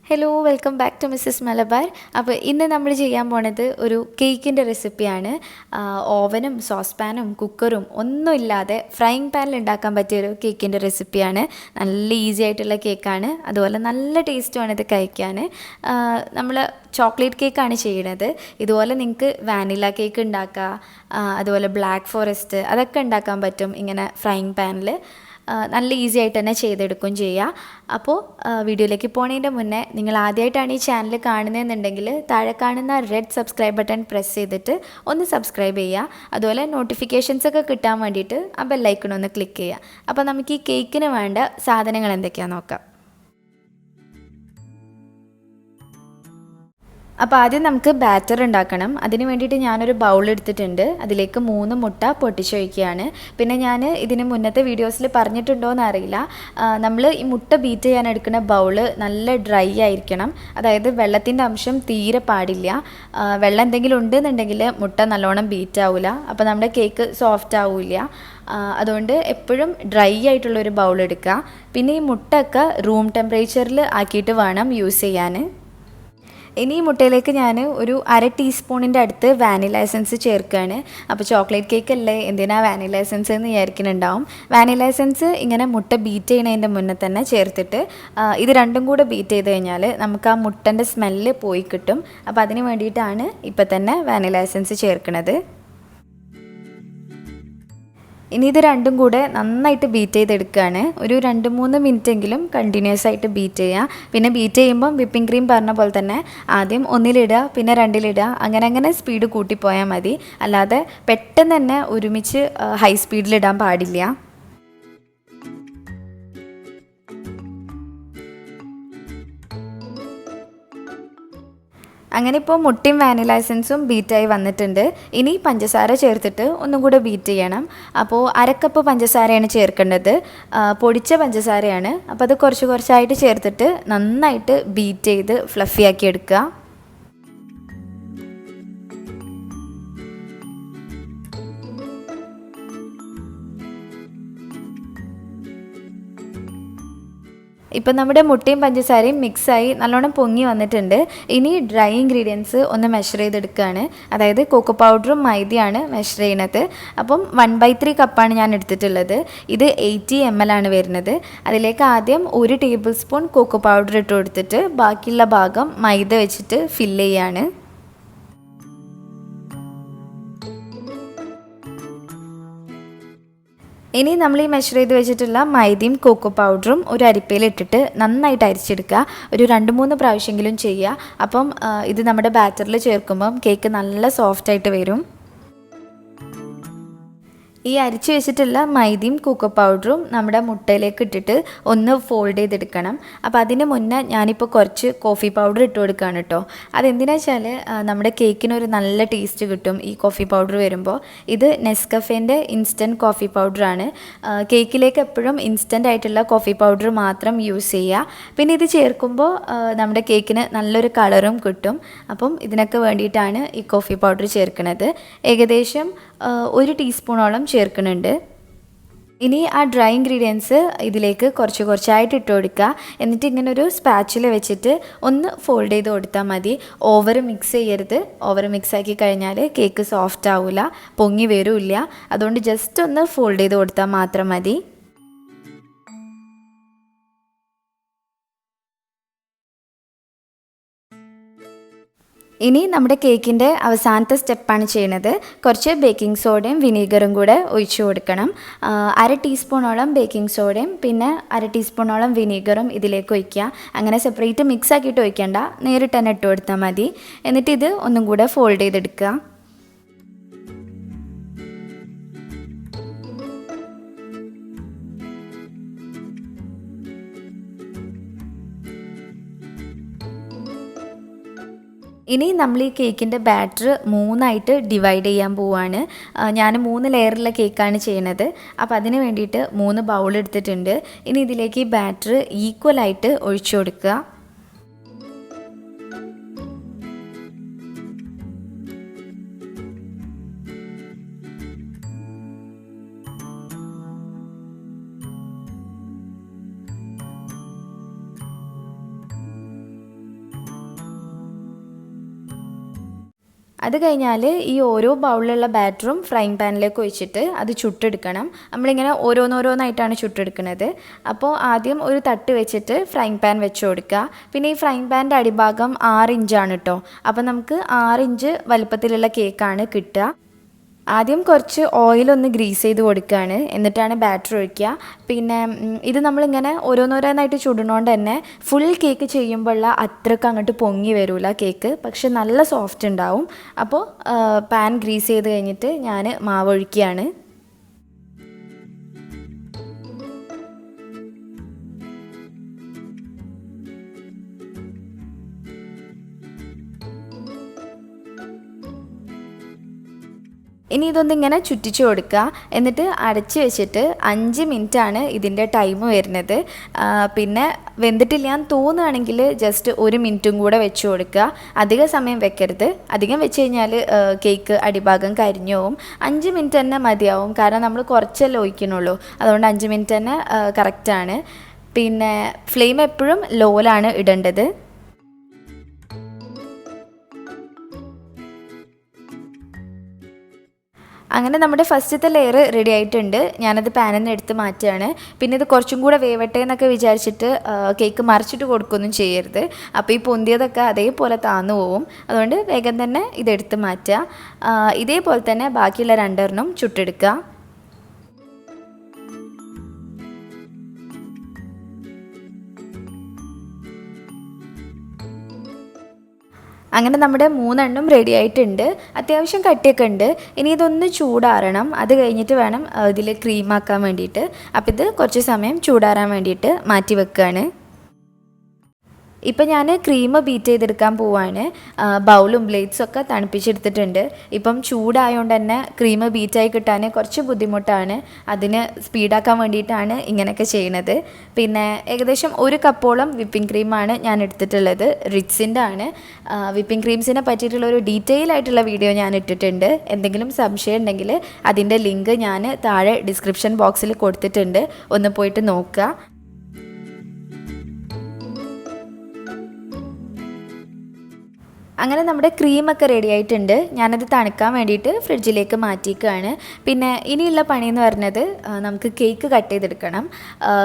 Hello, welcome back to Mrs Malabar. അപ്പോൾ ഇന്ന് നമ്മൾ ചെയ്യാൻ പോണത് ഒരു കേക്കിൻ്റെ റെസിപ്പിയാണ്. ഓവനും സോസ് പാനും കുക്കറും ഒന്നുമില്ലാതെ ഫ്രൈയിങ് പാനിൽ ഉണ്ടാക്കാൻ പറ്റിയൊരു കേക്കിൻ്റെ റെസിപ്പിയാണ്. നല്ല ഈസി ആയിട്ടുള്ള കേക്കാണ്, അതുപോലെ നല്ല ടേസ്റ്റുമാണ് ഇത് കഴിക്കാൻ. നമ്മൾ ചോക്ലേറ്റ് കേക്കാണ് ചെയ്യണത്. ഇതുപോലെ നിങ്ങൾക്ക് വാനില കേക്ക് ഉണ്ടാക്കുക, അതുപോലെ ബ്ലാക്ക് ഫോറസ്റ്റ് അതൊക്കെ ഉണ്ടാക്കാൻ പറ്റും ഇങ്ങനെ ഫ്രൈയിങ് പാനിൽ. നല്ല ഈസി ആയിട്ട് തന്നെ ചെയ്തെടുക്കുകയും ചെയ്യുക. അപ്പോൾ വീഡിയോയിലേക്ക് പോകുന്നതിൻ്റെ മുന്നേ നിങ്ങൾ ആദ്യമായിട്ടാണ് ഈ ചാനൽ കാണുന്നതെന്നുണ്ടെങ്കിൽ താഴെ കാണുന്ന റെഡ് സബ്സ്ക്രൈബ് ബട്ടൺ പ്രസ് ചെയ്തിട്ട് ഒന്ന് സബ്സ്ക്രൈബ് ചെയ്യുക. അതുപോലെ നോട്ടിഫിക്കേഷൻസ് ഒക്കെ കിട്ടാൻ വേണ്ടിയിട്ട് ആ ബെല്ലൈക്കൺ ഒന്ന് ക്ലിക്ക് ചെയ്യുക. അപ്പോൾ നമുക്ക് ഈ കേക്കിന് വേണ്ട സാധനങ്ങൾ എന്തൊക്കെയാണെന്ന് നോക്കാം. അപ്പോൾ ആദ്യം നമുക്ക് ബാറ്റർ ഉണ്ടാക്കണം. അതിന് വേണ്ടിയിട്ട് ഞാനൊരു ബൗൾ എടുത്തിട്ടുണ്ട്. അതിലേക്ക് 3 മുട്ട പൊട്ടിച്ചൊഴിക്കുകയാണ്. പിന്നെ ഞാൻ ഇതിന് മുന്നത്തെ വീഡിയോസിൽ പറഞ്ഞിട്ടുണ്ടോയെന്ന് അറിയില്ല, നമ്മൾ ഈ മുട്ട ബീറ്റ് ചെയ്യാൻ എടുക്കുന്ന ബൗള് നല്ല ഡ്രൈ ആയിരിക്കണം. അതായത് വെള്ളത്തിൻ്റെ അംശം തീരെ പാടില്ല. വെള്ളം എന്തെങ്കിലും ഉണ്ടെന്നുണ്ടെങ്കിൽ മുട്ട നല്ലോണം ബീറ്റ് ആവില്ല, അപ്പോൾ നമ്മുടെ കേക്ക് സോഫ്റ്റ് ആവില്ല. അതുകൊണ്ട് എപ്പോഴും ഡ്രൈ ആയിട്ടുള്ളൊരു ബൗൾ എടുക്കുക. പിന്നെ ഈ മുട്ടയൊക്കെ റൂം ടെമ്പറേച്ചറിൽ ആക്കിയിട്ട് വേണം യൂസ് ചെയ്യാൻ. ഇനി ഈ മുട്ടയിലേക്ക് ഞാൻ ഒരു 1/2 ടീസ്പൂണിൻ്റെ അടുത്ത് വാനില എസൻസ് ചേർക്കുകയാണ്. അപ്പോൾ ചോക്ലേറ്റ് കേക്ക് അല്ലേ, എന്തിനാ വാനില എസൻസ് എന്ന് വിചാരിക്കുന്നുണ്ടാവും. വാനില എസൻസ് ഇങ്ങനെ മുട്ട ബീറ്റ് ചെയ്യുന്നതിൻ്റെ മുന്നേ തന്നെ ചേർത്തിട്ട് ഇത് രണ്ടും കൂടെ ബീറ്റ് ചെയ്ത് കഴിഞ്ഞാൽ നമുക്ക് ആ മുട്ടൻ്റെ സ്മെല്ല് പോയി കിട്ടും. അപ്പോൾ അതിന് വേണ്ടിയിട്ടാണ് ഇപ്പോൾ തന്നെ വാനില എസൻസ് ചേർക്കുന്നത്. ഇനി ഇത് രണ്ടും കൂടെ നന്നായിട്ട് ബീറ്റ് ചെയ്തെടുക്കുകയാണ്. ഒരു 2-3 മിനിറ്റെങ്കിലും കണ്ടിന്യൂസ് ആയിട്ട് ബീറ്റ് ചെയ്യുക. പിന്നെ ബീറ്റ് ചെയ്യുമ്പം വിപ്പിംഗ് ക്രീം പറഞ്ഞ പോലെ തന്നെ ആദ്യം 1-ലിടുക, പിന്നെ 2-ലിടുക, അങ്ങനെ സ്പീഡ് കൂട്ടിപ്പോയാൽ മതി. അല്ലാതെ പെട്ടെന്ന് തന്നെ ഒരുമിച്ച് ഹൈ സ്പീഡിലിടാൻ പാടില്ല. അങ്ങനെ ഇപ്പോൾ മുട്ടയും വാനില എസൻസും ബീറ്റായി വന്നിട്ടുണ്ട്. ഇനി പഞ്ചസാര ചേർത്തിട്ട് ഒന്നും കൂടെ ബീറ്റ് ചെയ്യണം. അപ്പോൾ 1/2 കപ്പ് പഞ്ചസാരയാണ് ചേർക്കേണ്ടത്. പൊടിച്ച പഞ്ചസാരയാണ്. അപ്പോൾ അത് കുറച്ചായിട്ട് ചേർത്തിട്ട് നന്നായിട്ട് ബീറ്റ് ചെയ്ത് ഫ്ലഫി ആക്കി എടുക്കുക. ഇപ്പം നമ്മുടെ മുട്ടയും പഞ്ചസാരയും മിക്സായി നല്ലോണം പൊങ്ങി വന്നിട്ടുണ്ട്. ഇനി ഡ്രൈ ഇൻഗ്രീഡിയൻസ് ഒന്ന് മെഷർ ചെയ്തെടുക്കുകയാണ്. അതായത് കൊക്കോ പൗഡറും മൈദയാണ് മെഷർ ചെയ്യുന്നത്. അപ്പം 1/3 കപ്പാണ് ഞാൻ എടുത്തിട്ടുള്ളത്. ഇത് 80 ml ആണ് വരുന്നത്. അതിലേക്ക് ആദ്യം 1 ടേബിൾ സ്പൂൺ കൊക്കോ പൗഡർ ഇട്ട് കൊടുത്തിട്ട് ബാക്കിയുള്ള ഭാഗം മൈദ വെച്ചിട്ട് ഫില്ല് ചെയ്യാണ്. ഇനി നമ്മൾ ഈ മെഷർ ചെയ്ത് വെച്ചിട്ടുള്ള മൈദയും കൊക്കോ പൗഡറും ഒരു അരിപ്പയിൽ ഇട്ടിട്ട് നന്നായിട്ട് അരിച്ചെടുക്കുക. ഒരു 2-3 പ്രാവശ്യമെങ്കിലും ചെയ്യുക. അപ്പം ഇത് നമ്മുടെ ബാറ്ററിൽ ചേർക്കുമ്പം കേക്ക് നല്ല സോഫ്റ്റായിട്ട് വരും. ഈ അരിച്ച് വെച്ചിട്ടുള്ള മൈദയും കൊക്കോ പൗഡറും നമ്മുടെ മുട്ടയിലേക്ക് ഇട്ടിട്ട് ഒന്ന് ഫോൾഡ് ചെയ്തെടുക്കണം. അപ്പോൾ അതിന് മുന്നേ ഞാനിപ്പോൾ കുറച്ച് കോഫി പൗഡർ ഇട്ട് കൊടുക്കുകയാണ് കേട്ടോ. അതെന്തിനാ വെച്ചാൽ നമ്മുടെ കേക്കിനൊരു നല്ല ടേസ്റ്റ് കിട്ടും ഈ കോഫി പൗഡർ വരുമ്പോൾ. ഇത് നെസ്കഫേൻ്റെ ഇൻസ്റ്റൻറ്റ് കോഫി പൗഡറാണ്. കേക്കിലേക്ക് എപ്പോഴും ഇൻസ്റ്റൻ്റ് ആയിട്ടുള്ള കോഫി പൗഡർ മാത്രം യൂസ് ചെയ്യുക. പിന്നെ ഇത് ചേർക്കുമ്പോൾ നമ്മുടെ കേക്കിന് നല്ലൊരു കളറും കിട്ടും. അപ്പം ഇതിനൊക്കെ വേണ്ടിയിട്ടാണ് ഈ കോഫി പൗഡർ ചേർക്കുന്നത്. ഏകദേശം 1 ടീസ്പൂണോളം ചേർക്കുന്നുണ്ട്. ഇനി ആ ഡ്രൈ ഇൻഗ്രീഡിയൻസ് ഇതിലേക്ക് കുറച്ചായിട്ട് ഇട്ട് കൊടുക്കുക. എന്നിട്ട് ഇങ്ങനെ ഒരു സ്പാച്ചിൽ വെച്ചിട്ട് ഒന്ന് ഫോൾഡ് ചെയ്ത് കൊടുത്താൽ മതി. ഓവർ മിക്സ് ചെയ്യരുത്. ഓവർ മിക്സ് ആക്കി കഴിഞ്ഞാൽ കേക്ക് സോഫ്റ്റ് ആവില്ല, പൊങ്ങി വരില്ല. അതുകൊണ്ട് ജസ്റ്റ് ഒന്ന് ഫോൾഡ് ചെയ്ത് കൊടുത്താൽ മാത്രം മതി. ഇനി നമ്മുടെ കേക്കിൻ്റെ അവസാനത്തെ സ്റ്റെപ്പാണ് ചെയ്യുന്നത്. കുറച്ച് ബേക്കിംഗ് സോഡയും വിനീഗറും കൂടെ ഒഴിച്ചു കൊടുക്കണം. 1/2 ടീസ്പൂണോളം ബേക്കിംഗ് സോഡയും പിന്നെ 1/2 ടീസ്പൂണോളം വിനീഗറും ഇതിലേക്ക് ഒഴിക്കുക. അങ്ങനെ സെപ്പറേറ്റ് മിക്സ് ആക്കിയിട്ട് ഒഴിക്കേണ്ട, നേരിട്ട് തന്നെ ഇട്ട് കൊടുത്താൽ മതി. എന്നിട്ട് ഇത് ഒന്നും കൂടെ ഫോൾഡ് ചെയ്തെടുക്കുക. ഇനി നമ്മൾ ഈ കേക്കിൻ്റെ ബാറ്റർ മൂന്നായിട്ട് ഡിവൈഡ് ചെയ്യാൻ പോവുകയാണ്. ഞാൻ 3 ലെയറുള്ള കേക്കാണ് ചെയ്യുന്നത്. അപ്പോൾ അതിന് വേണ്ടിയിട്ട് 3 ബൗൾ എടുത്തിട്ടുണ്ട്. ഇനി ഇതിലേക്ക് ഈ ബാറ്റർ ഈക്വലായിട്ട് ഒഴിച്ചു കൊടുക്കുക. അത് കഴിഞ്ഞാൽ ഈ ഓരോ ബൗളിലുള്ള ബാറ്ററും ഫ്രൈങ് പാനിലേക്ക് ഒഴിച്ചിട്ട് അത് ചുട്ടെടുക്കണം. നമ്മളിങ്ങനെ ഓരോന്നോരോന്നായിട്ടാണ് ചുട്ടെടുക്കുന്നത്. അപ്പോൾ ആദ്യം ഒരു തട്ട് വെച്ചിട്ട് ഫ്രൈങ് പാൻ വെച്ച് കൊടുക്കുക. പിന്നെ ഈ ഫ്രൈങ് പാനിൻ്റെ അടിഭാഗം 6 ഇഞ്ചാണ് കേട്ടോ. അപ്പോൾ നമുക്ക് 6 ഇഞ്ച് വലുപ്പത്തിലുള്ള കേക്കാണ് കിട്ടുക. ആദ്യം കുറച്ച് ഓയിലൊന്ന് ഗ്രീസ് ചെയ്ത് കൊടുക്കുകയാണ്, എന്നിട്ടാണ് ബാറ്റർ ഒഴിക്കുക. പിന്നെ ഇത് നമ്മളിങ്ങനെ ഓരോന്നോരോന്നായിട്ട് ചുടുന്നതുകൊണ്ട് തന്നെ ഫുൾ കേക്ക് ചെയ്യുമ്പോഴുള്ള അത്രയ്ക്ക് അങ്ങോട്ട് പൊങ്ങി വരില്ല കേക്ക്, പക്ഷെ നല്ല സോഫ്റ്റ് ഉണ്ടാവും. അപ്പോൾ പാൻ ഗ്രീസ് ചെയ്ത് കഴിഞ്ഞിട്ട് ഞാൻ മാവ് ഒഴിക്കുകയാണ്. ഇനി ഇതൊന്നിങ്ങനെ ചുറ്റിച്ച് കൊടുക്കുക. എന്നിട്ട് അടച്ച് വെച്ചിട്ട് 5 മിനിറ്റാണ് ഇതിൻ്റെ ടൈം വരുന്നത്. പിന്നെ വെന്തിട്ടില്ലാന്ന് തോന്നുകയാണെങ്കിൽ ജസ്റ്റ് 1 മിനിറ്റും കൂടെ വെച്ച് കൊടുക്കുക. അധിക സമയം വെക്കരുത്. അധികം വെച്ച് കഴിഞ്ഞാൽ കേക്ക് അടിഭാഗം കരിഞ്ഞു പോവും. 5 മിനിറ്റ് തന്നെ മതിയാവും, കാരണം നമ്മൾ കുറച്ചല്ലേ ഒഴിക്കണുള്ളൂ. അതുകൊണ്ട് 5 മിനിറ്റ് തന്നെ കറക്റ്റാണ്. പിന്നെ ഫ്ലെയിം എപ്പോഴും ലോയിലാണ് ഇടേണ്ടത്. അങ്ങനെ നമ്മുടെ ഫസ്റ്റത്തെ ലെയർ റെഡി ആയിട്ടുണ്ട്. ഞാനത് പാനിൽ നിന്ന് എടുത്ത് മാറ്റുകയാണ്. പിന്നെ ഇത് കുറച്ചും കൂടെ വേവട്ടെ എന്നൊക്കെ വിചാരിച്ചിട്ട് കേക്ക് മറിച്ചിട്ട് കൊടുക്കുകയൊന്നും ചെയ്യരുത്. അപ്പോൾ ഈ പൊന്തിയതൊക്കെ അതേപോലെ താന്നു പോവും. അതുകൊണ്ട് വേഗം തന്നെ ഇതെടുത്ത് മാറ്റുക. ഇതേപോലെ തന്നെ ബാക്കിയുള്ള 2 ചുട്ടെടുക്കുക. അങ്ങനെ നമ്മുടെ 3 റെഡി ആയിട്ടുണ്ട്. അത്യാവശ്യം കട്ടിയൊക്കെ ഉണ്ട്. ഇനി ഇതൊന്ന് ചൂടാറണം. അത് കഴിഞ്ഞിട്ട് വേണം ഇതിൽ ക്രീമാക്കാൻ വേണ്ടിയിട്ട്. അപ്പോൾ ഇത് കുറച്ച് സമയം ചൂടാറാൻ വേണ്ടിയിട്ട് മാറ്റി വെക്കുകയാണ്. ഇപ്പം ഞാൻ ക്രീം ബീറ്റ് ചെയ്തെടുക്കാൻ പോവാണ്. ബൗളും ബ്ലേഡ്സൊക്കെ തണുപ്പിച്ചെടുത്തിട്ടുണ്ട്. ഇപ്പം ചൂടായതുകൊണ്ട് തന്നെ ക്രീം ബീറ്റായി കിട്ടാൻ കുറച്ച് ബുദ്ധിമുട്ടാണ്. അതിന് സ്പീഡാക്കാൻ വേണ്ടിയിട്ടാണ് ഇങ്ങനെയൊക്കെ ചെയ്യണത്. പിന്നെ ഏകദേശം 1 കപ്പോളം വിപ്പിംഗ് ക്രീമാണ് ഞാൻ എടുത്തിട്ടുള്ളത്. റിറ്റ്സിൻ്റെ ആണ്. വിപ്പിംഗ് ക്രീംസിനെ പറ്റിയിട്ടുള്ള ഒരു ഡീറ്റെയിൽ ആയിട്ടുള്ള വീഡിയോ ഞാൻ ഇട്ടിട്ടുണ്ട്. എന്തെങ്കിലും സംശയം ഉണ്ടെങ്കിൽ അതിൻ്റെ ലിങ്ക് ഞാൻ താഴെ ഡിസ്ക്രിപ്ഷൻ ബോക്സിൽ കൊടുത്തിട്ടുണ്ട്. ഒന്ന് പോയിട്ട് നോക്കുക. അങ്ങനെ നമ്മുടെ ക്രീമൊക്കെ റെഡി ആയിട്ടുണ്ട്. ഞാനത് തണുക്കാൻ വേണ്ടിയിട്ട് ഫ്രിഡ്ജിലേക്ക് മാറ്റിയിരിക്കുകയാണ്. പിന്നെ ഇനിയുള്ള പണിയെന്ന് പറഞ്ഞത് നമുക്ക് കേക്ക് കട്ട് ചെയ്തെടുക്കണം.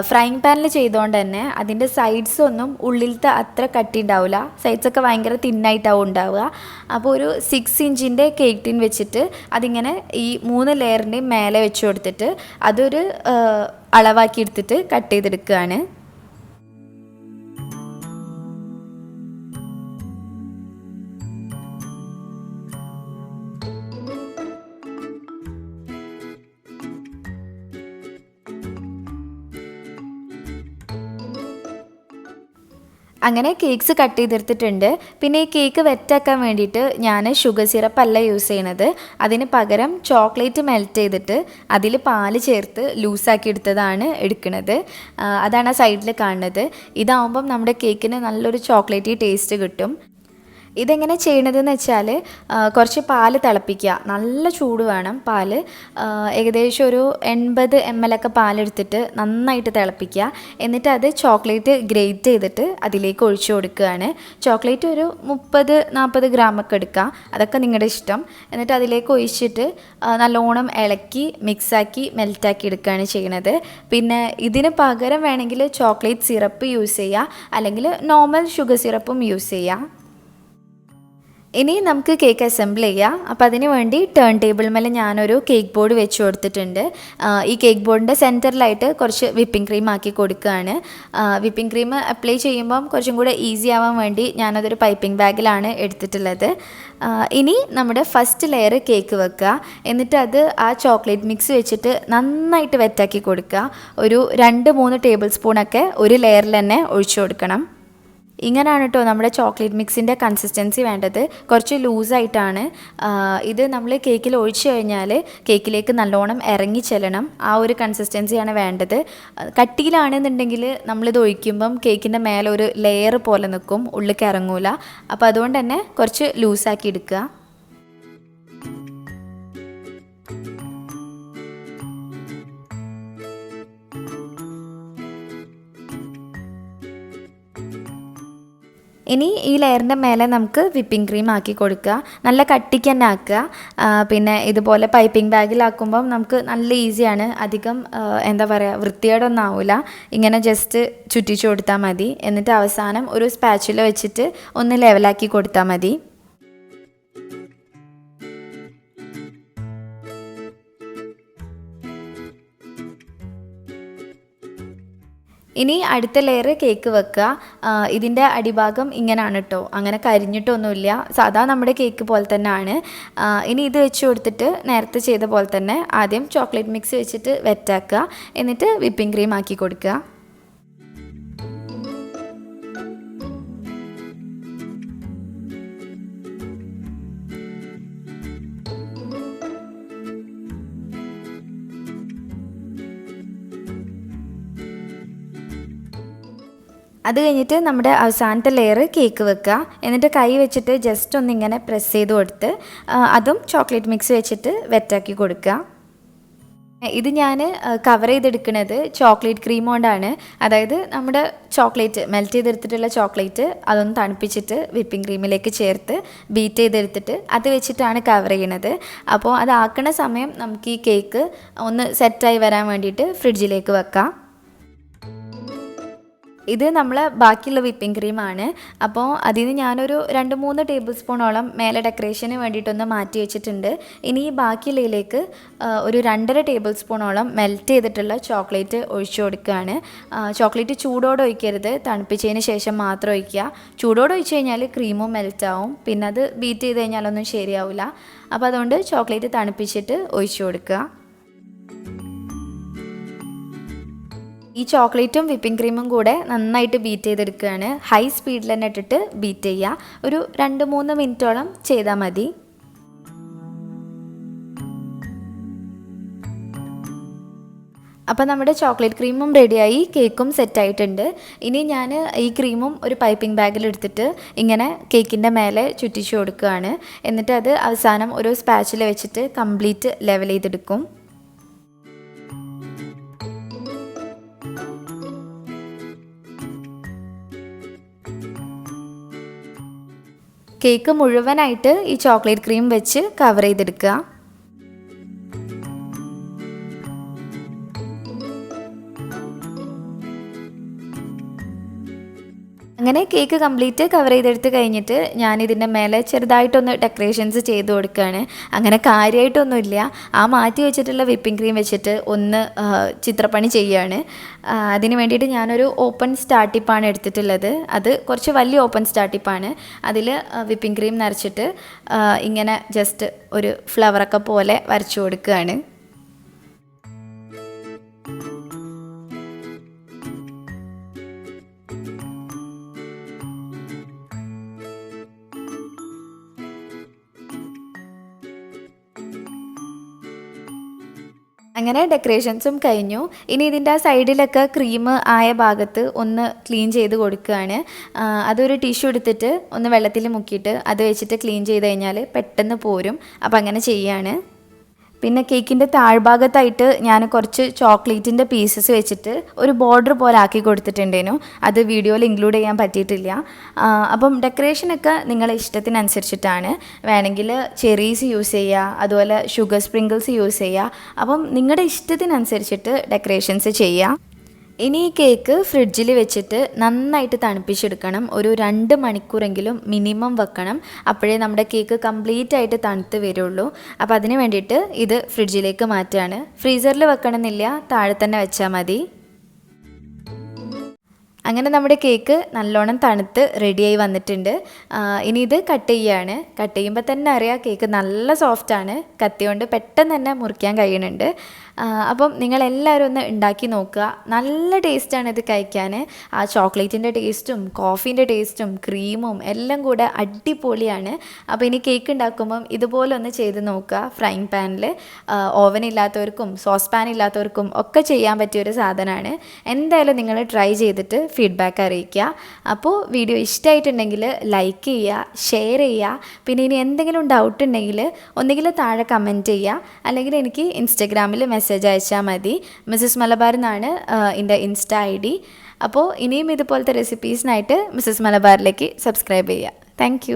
ഫ്രൈങ് പാനിൽ ചെയ്തുകൊണ്ട് തന്നെ അതിൻ്റെ സൈഡ്സ് ഒന്നും ഉള്ളിലത്തെ അത്ര കട്ടി ഉണ്ടാവില്ല. സൈഡ്സൊക്കെ ഭയങ്കര തിന്നായിട്ടാവും ഉണ്ടാവുക. അപ്പോൾ ഒരു 6 ഇഞ്ചിൻ്റെ കേക്ക് ടിൻ വെച്ചിട്ട് അതിങ്ങനെ ഈ 3 ലെയറിൻ്റെയും മേലെ വെച്ച് കൊടുത്തിട്ട് അതൊരു അളവാക്കി എടുത്തിട്ട് കട്ട് ചെയ്തെടുക്കുകയാണ്. അങ്ങനെ കേക്ക്സ് കട്ട് ചെയ്തെടുത്തിട്ടുണ്ട്. പിന്നെ ഈ കേക്ക് വെറ്റാക്കാൻ വേണ്ടിയിട്ട് ഞാൻ ഷുഗർ സിറപ്പല്ല യൂസ് ചെയ്യണത്. അതിന് പകരം ചോക്ലേറ്റ് മെൽറ്റ് ചെയ്തിട്ട് അതിൽ പാല് ചേർത്ത് ലൂസാക്കി എടുത്തതാണ് എടുക്കുന്നത്. അതാണ് ആ സൈഡിൽ കാണുന്നത്. ഇതാവുമ്പം നമ്മുടെ കേക്കിന് നല്ലൊരു ചോക്ലേറ്റി ടേസ്റ്റ് കിട്ടും. ഇതെങ്ങനെ ചെയ്യണതെന്ന് വെച്ചാൽ കുറച്ച് പാല് തിളപ്പിക്കുക. നല്ല ചൂട് വേണം പാല്. ഏകദേശം ഒരു 80 ml ഒക്കെ പാലെടുത്തിട്ട് നന്നായിട്ട് തിളപ്പിക്കുക. എന്നിട്ട് അത് ചോക്ലേറ്റ് ഗ്രേറ്റ് ചെയ്തിട്ട് അതിലേക്ക് ഒഴിച്ചു കൊടുക്കുകയാണ്. ചോക്ലേറ്റ് ഒരു 30-40 ഗ്രാമൊക്കെ എടുക്കുക. അതൊക്കെ നിങ്ങളുടെ ഇഷ്ടം. എന്നിട്ട് അതിലേക്ക് ഒഴിച്ചിട്ട് നല്ലോണം ഇളക്കി മിക്സാക്കി മെൽറ്റാക്കി എടുക്കുകയാണ് ചെയ്യണത്. പിന്നെ ഇതിന് പകരം വേണമെങ്കിൽ ചോക്ലേറ്റ് സിറപ്പ് യൂസ് ചെയ്യുക, അല്ലെങ്കിൽ നോർമൽ ഷുഗർ സിറപ്പും യൂസ് ചെയ്യുക. ഇനി നമുക്ക് കേക്ക് അസംബിൾ ചെയ്യാം. അപ്പോൾ അതിന് വേണ്ടി ടേൺ ടേബിൾ മേലെ ഞാനൊരു കേക്ക് ബോർഡ് വെച്ച് കൊടുത്തിട്ടുണ്ട്. ഈ കേക്ക് ബോർഡിൻ്റെ സെൻറ്ററിലായിട്ട് കുറച്ച് വിപ്പിംഗ് ക്രീം ആക്കി കൊടുക്കുകയാണ്. വിപ്പിംഗ് ക്രീം അപ്ലൈ ചെയ്യുമ്പം കുറച്ചും കൂടെ ഈസി ആവാൻ വേണ്ടി ഞാനതൊരു പൈപ്പിംഗ് ബാഗിലാണ് എടുത്തിട്ടുള്ളത്. ഇനി നമ്മുടെ ഫസ്റ്റ് ലെയർ കേക്ക് വെക്കുക. എന്നിട്ട് അത് ആ ചോക്ലേറ്റ് മിക്സ് വെച്ചിട്ട് നന്നായിട്ട് വെറ്റാക്കി കൊടുക്കുക. ഒരു 2-3 ടേബിൾ സ്പൂണൊക്കെ ഒരു ലെയറിൽ തന്നെ ഒഴിച്ചു കൊടുക്കണം. ഇങ്ങനെയാണ് കേട്ടോ നമ്മുടെ ചോക്ലേറ്റ് മിക്സിൻ്റെ കൺസിസ്റ്റൻസി വേണ്ടത്. കുറച്ച് ലൂസായിട്ടാണ്. ഇത് നമ്മൾ കേക്കിൽ ഒഴിച്ചു കഴിഞ്ഞാൽ കേക്കിലേക്ക് നല്ലോണം ഇറങ്ങി ചെല്ലണം. ആ ഒരു കൺസിസ്റ്റൻസിയാണ് വേണ്ടത്. കട്ടിയിലാണെന്നുണ്ടെങ്കിൽ നമ്മളിത് ഒഴിക്കുമ്പം കേക്കിൻ്റെ മേലെ ഒരു ലെയർ പോലെ നിൽക്കും, ഉള്ളിലേക്ക് ഇറങ്ങൂല. അപ്പോൾ അതുകൊണ്ട് തന്നെ കുറച്ച് ലൂസാക്കി എടുക്കുക. ഇനി ഈ ലെയറിൻ്റെ മേലെ നമുക്ക് വിപ്പിംഗ് ക്രീം ആക്കി കൊടുക്കുക. നല്ല കട്ടിക്ക് തന്നെ ആക്കുക. പിന്നെ ഇതുപോലെ പൈപ്പിംഗ് ബാഗിലാക്കുമ്പം നമുക്ക് നല്ല ഈസിയാണ്. അധികം എന്താ പറയുക, വൃത്തികേടൊന്നും ആവില്ല. ഇങ്ങനെ ജസ്റ്റ് ചുറ്റിച്ചു കൊടുത്താൽ മതി. എന്നിട്ട് അവസാനം ഒരു സ്പാച്ചുല വെച്ചിട്ട് ഒന്ന് ലെവലാക്കി കൊടുത്താൽ മതി. ഇനി അടുത്ത ലെയർ കേക്ക് വെക്കുക. ഇതിൻ്റെ അടിഭാഗം ഇങ്ങനെയാണ് കേട്ടോ, അങ്ങനെ കരിഞ്ഞിട്ടൊന്നുമില്ല, സാധാ നമ്മുടെ കേക്ക് പോലെ തന്നെയാണ്. ഇനി ഇത് വെച്ച് കൊടുത്തിട്ട് നേരത്തെ ചെയ്ത പോലെ തന്നെ ആദ്യം ചോക്ലേറ്റ് മിക്സ് വെച്ചിട്ട് വെറ്റാക്കുക. എന്നിട്ട് വിപ്പിംഗ് ക്രീം ആക്കി കൊടുക്കുക. അത് കഴിഞ്ഞിട്ട് നമ്മുടെ അവസാനത്തെ ലെയർ കേക്ക് വെക്കുക. എന്നിട്ട് കൈ വെച്ചിട്ട് ജസ്റ്റ് ഒന്നിങ്ങനെ പ്രസ് ചെയ്ത് കൊടുത്ത് അതും ചോക്ലേറ്റ് മിക്സ് വെച്ചിട്ട് വെറ്റാക്കി കൊടുക്കുക. ഇത് ഞാൻ കവർ ചെയ്തെടുക്കുന്നത് ചോക്ലേറ്റ് ക്രീം കൊണ്ടാണ്. അതായത് നമ്മുടെ ചോക്ലേറ്റ് മെൽറ്റ് ചെയ്തെടുത്തിട്ടുള്ള ചോക്ലേറ്റ് അതൊന്ന് തണുപ്പിച്ചിട്ട് വിപ്പിംഗ് ക്രീമിലേക്ക് ചേർത്ത് ബീറ്റ് ചെയ്തെടുത്തിട്ട് അത് വെച്ചിട്ടാണ് കവർ ചെയ്യണത്. അപ്പോൾ അതാക്കണ സമയം നമുക്ക് ഈ കേക്ക് ഒന്ന് സെറ്റായി വരാൻ വേണ്ടിയിട്ട് ഫ്രിഡ്ജിലേക്ക് വെക്കാം. ഇത് നമ്മൾ ബാക്കിയുള്ള വിപ്പിംഗ് ക്രീമാണ്. അപ്പോൾ അതിൽ നിന്ന് ഞാനൊരു 2-3 ടേബിൾ സ്പൂണോളം മേലെ ഡെക്കറേഷന് വേണ്ടിയിട്ടൊന്ന് മാറ്റി വെച്ചിട്ടുണ്ട്. ഇനി ഈ ബാക്കിയുള്ളതിലേക്ക് ഒരു 2.5 ടേബിൾ സ്പൂണോളം മെൽറ്റ് ചെയ്തിട്ടുള്ള ചോക്ലേറ്റ് ഒഴിച്ചു കൊടുക്കുകയാണ്. ചോക്ലേറ്റ് ചൂടോടെ ഒഴിക്കരുത്, തണുപ്പിച്ചതിന് ശേഷം മാത്രം ഒഴിക്കുക. ചൂടോടെ ഒഴിച്ച് കഴിഞ്ഞാൽ ക്രീമും മെൽറ്റാവും, പിന്നെ അത് ബീറ്റ് ചെയ്ത് കഴിഞ്ഞാലൊന്നും ശരിയാവില്ല. അപ്പോൾ അതുകൊണ്ട് ചോക്ലേറ്റ് തണുപ്പിച്ചിട്ട് ഒഴിച്ചു കൊടുക്കുക. ഈ ചോക്ലേറ്റും വിപ്പിംഗ് ക്രീമും കൂടെ നന്നായിട്ട് ബീറ്റ് ചെയ്തെടുക്കുകയാണ്. ഹൈ സ്പീഡിൽ തന്നെ ഇട്ടിട്ട് ബീറ്റ് ചെയ്യുക. ഒരു 2-3 മിനിറ്റോളം ചെയ്താൽ മതി. അപ്പോൾ നമ്മുടെ ചോക്ലേറ്റ് ക്രീമും റെഡിയായി, കേക്കും സെറ്റായിട്ടുണ്ട്. ഇനി ഞാൻ ഈ ക്രീമും ഒരു പൈപ്പിംഗ് ബാഗിലെടുത്തിട്ട് ഇങ്ങനെ കേക്കിൻ്റെ മേലെ ചുറ്റിച്ചു കൊടുക്കുകയാണ്. എന്നിട്ട് അത് അവസാനം ഒരു സ്പാച്ചിൽ വെച്ചിട്ട് കംപ്ലീറ്റ് ലെവൽ ചെയ്തെടുക്കും. കേക്ക് മുഴുവനായിട്ട് ഈ ചോക്ലേറ്റ് ക്രീം വെച്ച് കവർ ചെയ്തെടുക്കുക. അങ്ങനെ കേക്ക് കംപ്ലീറ്റ് കവർ ചെയ്തെടുത്ത് കഴിഞ്ഞിട്ട് ഞാനിതിൻ്റെ മേലെ ചെറുതായിട്ടൊന്ന് ഡെക്കറേഷൻസ് ചെയ്ത് കൊടുക്കുകയാണ്. അങ്ങനെ കാര്യമായിട്ടൊന്നുമില്ല, ആ മാറ്റി വെച്ചിട്ടുള്ള വിപ്പിംഗ് ക്രീം വെച്ചിട്ട് ഒന്ന് ചിത്രപ്പണി ചെയ്യുകയാണ്. അതിന് വേണ്ടിയിട്ട് ഞാനൊരു ഓപ്പൺ സ്റ്റാർട്ടിപ്പാണ് എടുത്തിട്ടുള്ളത്. അത് കുറച്ച് വലിയ ഓപ്പൺ സ്റ്റാർട്ടിപ്പാണ്. അതിൽ വിപ്പിംഗ് ക്രീം നിറച്ചിട്ട് ഇങ്ങനെ ജസ്റ്റ് ഒരു ഫ്ലവറൊക്കെ പോലെ വരച്ചു കൊടുക്കുകയാണ്. അങ്ങനെ ഡെക്കറേഷൻസും കഴിഞ്ഞു. ഇനി ഇതിൻ്റെ ആ സൈഡിലൊക്കെ ക്രീം ആയ ഭാഗത്ത് ഒന്ന് ക്ലീൻ ചെയ്ത് കൊടുക്കുകയാണ്. അതൊരു ടിഷ്യൂ എടുത്തിട്ട് ഒന്ന് വെള്ളത്തിൽ മുക്കിയിട്ട് അത് വെച്ചിട്ട് ക്ലീൻ ചെയ്ത് കഴിഞ്ഞാൽ പെട്ടെന്ന് പോരും. അപ്പോൾ അങ്ങനെ ചെയ്യാണ്. പിന്നെ കേക്കിൻ്റെ താഴ്ഭാഗത്തായിട്ട് ഞാൻ കുറച്ച് ചോക്ലേറ്റിൻ്റെ പീസസ് വെച്ചിട്ട് ഒരു ബോർഡർ പോലെ ആക്കി കൊടുത്തിട്ടുണ്ടേനു. അത് വീഡിയോയിൽ ഇൻക്ലൂഡ് ചെയ്യാൻ പറ്റിയിട്ടില്ല. അപ്പം ഡെക്കറേഷനൊക്കെ നിങ്ങളെ ഇഷ്ടത്തിനനുസരിച്ചിട്ടാണ്. വേണമെങ്കിൽ ചെറീസ് യൂസ് ചെയ്യുക, അതുപോലെ ഷുഗർ സ്പ്രിങ്കിൾസ് യൂസ് ചെയ്യുക. അപ്പം നിങ്ങളുടെ ഇഷ്ടത്തിനനുസരിച്ചിട്ട് ഡെക്കറേഷൻസ് ചെയ്യുക. ഇനി ഈ കേക്ക് ഫ്രിഡ്ജിൽ വെച്ചിട്ട് നന്നായിട്ട് തണുപ്പിച്ചെടുക്കണം. ഒരു 2 മണിക്കൂറെങ്കിലും മിനിമം വെക്കണം. അപ്പോഴേ നമ്മുടെ കേക്ക് കംപ്ലീറ്റ് ആയിട്ട് തണുത്ത് വരുള്ളൂ. അപ്പോൾ അതിന് വേണ്ടിയിട്ട് ഇത് ഫ്രിഡ്ജിലേക്ക് മാറ്റുകയാണ്. ഫ്രീസറിൽ വെക്കണമെന്നില്ല, താഴെ തന്നെ വെച്ചാൽ മതി. അങ്ങനെ നമ്മുടെ കേക്ക് നല്ലോണം തണുത്ത് റെഡിയായി വന്നിട്ടുണ്ട്. ഇനി ഇത് കട്ട് ചെയ്യുകയാണ്. കട്ട് ചെയ്യുമ്പോൾ തന്നെ അറിയാം കേക്ക് നല്ല സോഫ്റ്റാണ്. കത്തി കൊണ്ട് പെട്ടെന്ന് തന്നെ മുറിക്കാൻ കഴിയുന്നുണ്ട്. അപ്പം നിങ്ങളെല്ലാവരും ഒന്ന് ഉണ്ടാക്കി നോക്കുക. നല്ല ടേസ്റ്റാണ് ഇത് കഴിക്കാൻ. ആ ചോക്ലേറ്റിൻ്റെ ടേസ്റ്റും കോഫീൻ്റെ ടേസ്റ്റും ക്രീമും എല്ലാം കൂടെ അടിപൊളിയാണ്. അപ്പോൾ ഇനി കേക്ക് ഉണ്ടാക്കുമ്പം ഇതുപോലെ ഒന്ന് ചെയ്ത് നോക്കുക. ഫ്രൈങ് പാനിൽ ഓവൻ ഇല്ലാത്തവർക്കും സോസ് പാൻ ഇല്ലാത്തവർക്കും ഒക്കെ ചെയ്യാൻ പറ്റിയൊരു സാധനമാണ്. എന്തായാലും നിങ്ങൾ ട്രൈ ചെയ്തിട്ട് ഫീഡ്ബാക്ക് അറിയിക്കുക. അപ്പോൾ വീഡിയോ ഇഷ്ടമായിട്ടുണ്ടെങ്കിൽ ലൈക്ക് ചെയ്യുക, ഷെയർ ചെയ്യുക. പിന്നെ ഇനി എന്തെങ്കിലും ഡൗട്ട് ഉണ്ടെങ്കിൽ ഒന്നുകിൽ താഴെ കമൻറ്റ് ചെയ്യുക, അല്ലെങ്കിൽ എനിക്ക് ഇൻസ്റ്റഗ്രാമിൽ മെസ്സേജ് അയച്ചാൽ മതി. മിസ്സസ് മലബാർ എന്നാണ് എൻ്റെ ഇൻസ്റ്റ ID. അപ്പോൾ ഇനിയും ഇതുപോലത്തെ റെസിപ്പീസിനായിട്ട് മിസ്സസ് മലബാറിലേക്ക് സബ്സ്ക്രൈബ് ചെയ്യുക. താങ്ക്